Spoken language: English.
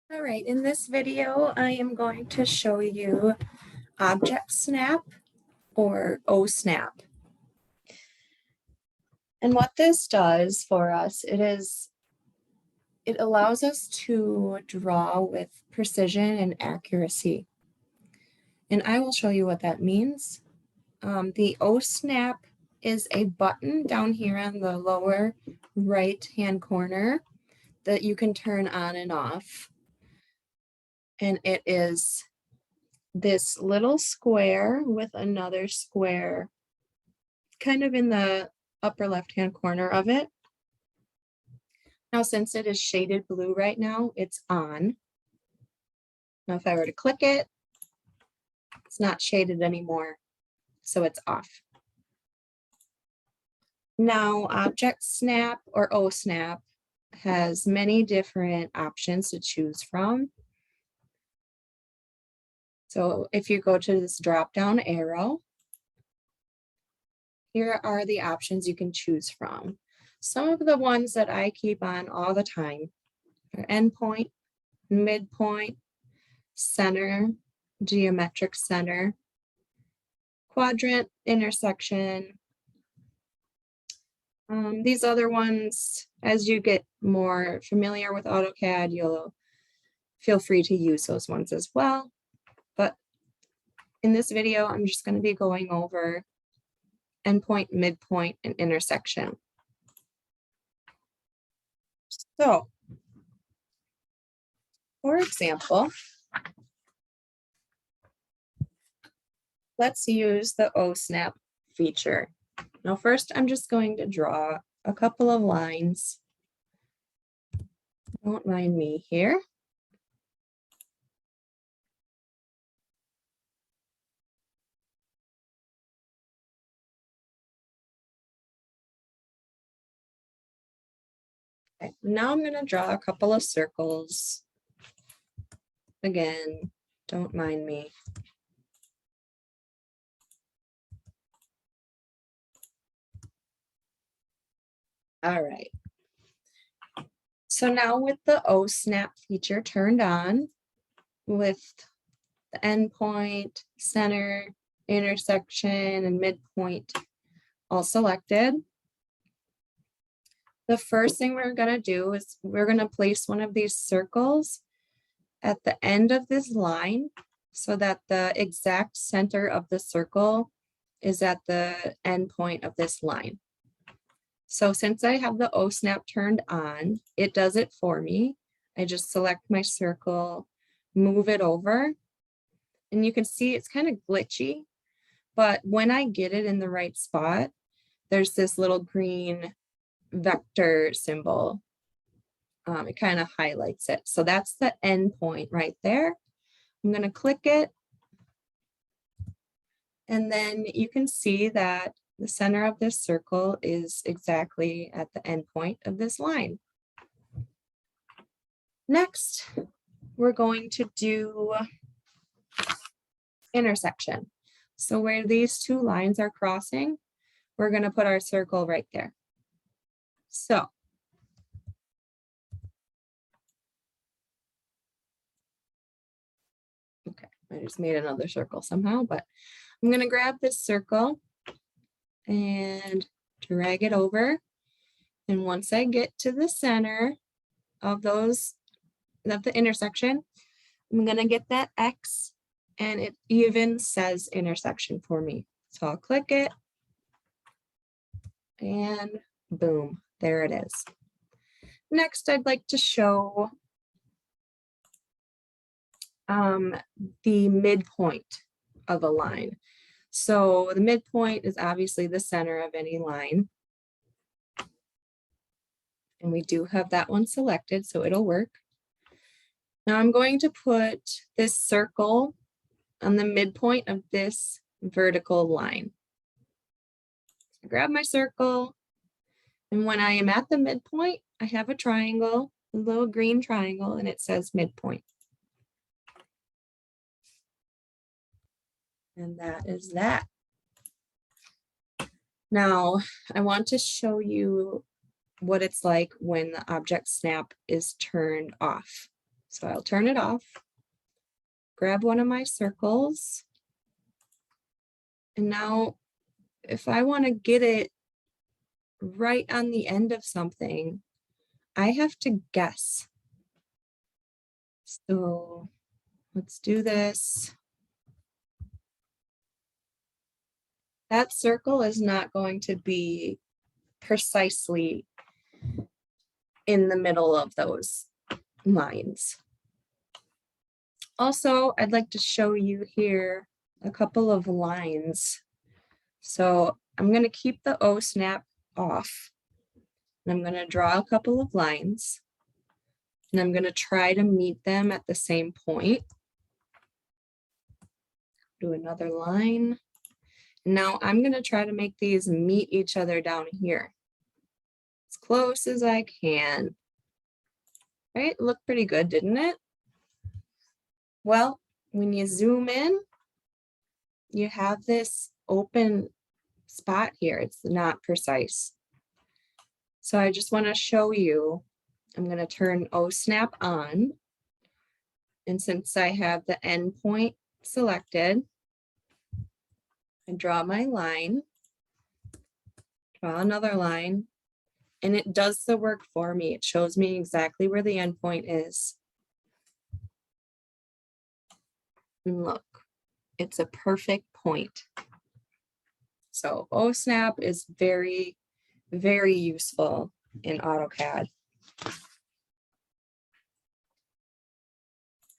All right, in this video, I am going to show you Object Snap or OSNAP. And what this does for us, it allows us to draw with precision and accuracy. And I will show you what that means. The OSNAP is a button down here on the lower right-hand corner that you can turn on and off. And it is this little square with another square kind of in the upper left-hand corner of it. Now, since it is shaded blue right now, it's on. Now, if I were to click it, it's not shaded anymore, so it's off. Now, Object Snap or OSNAP has many different options to choose from. So if you go to this drop-down arrow, here are the options you can choose from. Some of the ones that I keep on all the time are endpoint, midpoint, center, geometric center, quadrant, intersection. These other ones, as you get more familiar with AutoCAD, you'll feel free to use those ones as well. But in this video, I'm just going to be going over endpoint, midpoint, and intersection. So, for example, let's use the OSNAP feature. Now, first, I'm just going to draw a couple of lines. Don't mind me here. Okay, now I'm going to draw a couple of circles. Again, don't mind me. All right. So now with the OSNAP feature turned on, with the endpoint, center, intersection, and midpoint all selected, the first thing we're going to do is we're going to place one of these circles at the end of this line so that the exact center of the circle is at the end point of this line. So since I have the OSNAP turned on, it does it for me. I just select my circle, move it over, and you can see it's kind of glitchy, but when I get it in the right spot, there's this little green vector symbol. It kind of highlights it. So that's the end point right there. I'm going to click it. And then you can see that the center of this circle is exactly at the end point of this line. Next, we're going to do intersection. So where these two lines are crossing, we're going to put our circle right there. So okay, I just made another circle somehow, but I'm going to grab this circle and drag it over. And once I get to the center of the intersection, I'm going to get that X, and it even says intersection for me. So I'll click it and boom, there it is. Next, I'd like to show the midpoint of a line. So the midpoint is obviously the center of any line. And we do have that one selected, so it'll work. Now I'm going to put this circle on the midpoint of this vertical line. So grab my circle, and when I am at the midpoint, I have a triangle, a little green triangle, and it says midpoint. And that is that. Now, I want to show you what it's like when the Object Snap is turned off. So I'll turn it off, grab one of my circles, and now if I want to get it right on the end of something, I have to guess. So let's do this. That circle is not going to be precisely in the middle of those lines. Also, I'd like to show you here a couple of lines. So I'm going to keep the OSNAP off. And I'm going to draw a couple of lines. And I'm going to try to meet them at the same point. Do another line. Now I'm going to try to make these meet each other down here as close as I can. Right? Looked pretty good, didn't it? Well, when you zoom in, you have this open spot here. It's not precise. So I just want to show you, I'm going to turn OSNAP on. And since I have the endpoint selected, I draw my line, draw another line, and it does the work for me. It shows me exactly where the endpoint is. And look, it's a perfect point. So OSNAP is very, very useful in AutoCAD.